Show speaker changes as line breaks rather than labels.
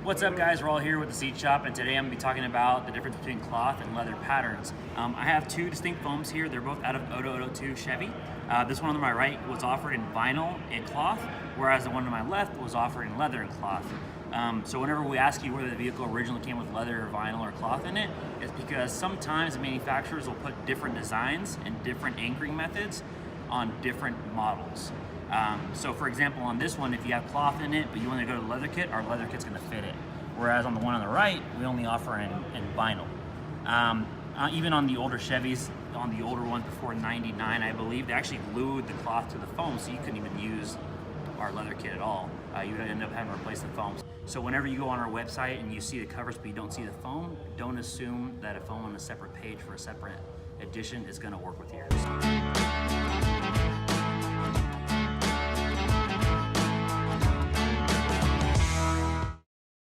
What's up guys, Raul here with the Seat Shop, and today I'm going to be talking about the difference between cloth and leather patterns. I have two distinct foams here. They're both out of 0202 Chevy. This one on my right was offered in vinyl and cloth, whereas the one on my left was offered in leather and cloth. So whenever we ask you whether the vehicle originally came with leather or vinyl or cloth in it, it's because sometimes the manufacturers will put different designs and different anchoring methods on different models. So for example, on this one, if you have cloth in it, but you want to go to the leather kit, our leather kit's going to fit it. Whereas on the one on the right, we only offer in vinyl. Even on the older Chevys, on the older ones before 99, I believe, they actually glued the cloth to the foam, so you couldn't even use our leather kit at all. You would end up having to replace the foams. So whenever you go on our website and you see the covers but you don't see the foam, don't assume that a foam on a separate page for a separate edition is going to work with yours.